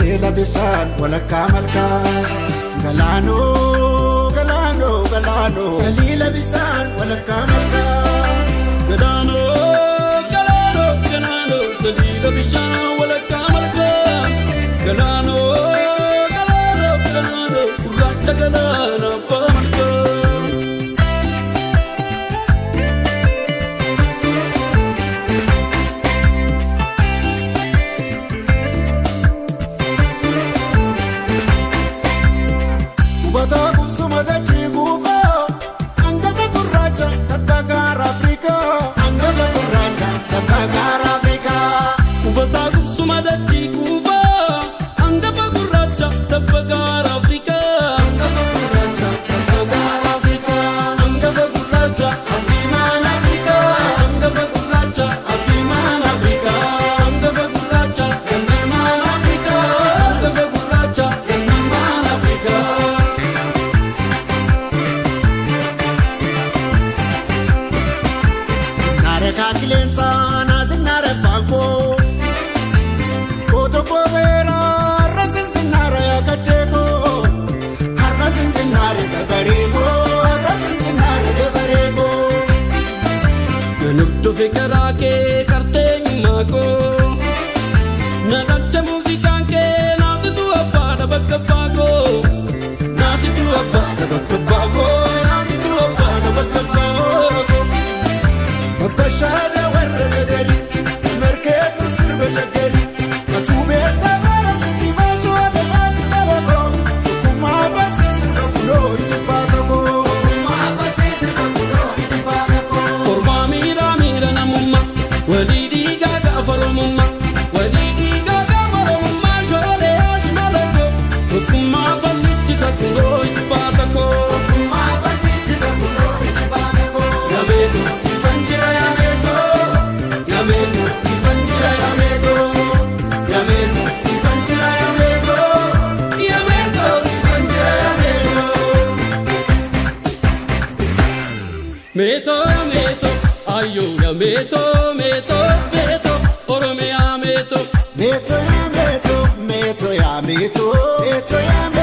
Galila bisan walakka malka Galano Galano Galano Galila bisan walakka malka Galano Galano Galano Galila bisan walakka malka Galano Galano Galano Uracha galana pa malka Sumadati kuva angafa gurracha tabagar Afrika angafa gurracha tabagar Afrika angafa gurracha abiman Afrika angafa gurracha abiman Afrika angafa gurracha ganniman Afrika angafa gurracha ganniman Afrika Zinare kakilensa na zinare banko Povera rasin zinare akacheko Rasin zinare dabarego Rasin zinare dabarego Nukto fikra ke karte nyumako Nadalcha musika ke nazitu abba dabakabago Nazitu abba dabakabago Nazitu abba dabakabago Mabashada warradari Merketu sirbe shakari Meto, meto, ayo ya meto, meto, meto, Oromia meto. Meto ya meto, meto ya meto, meto ya meto.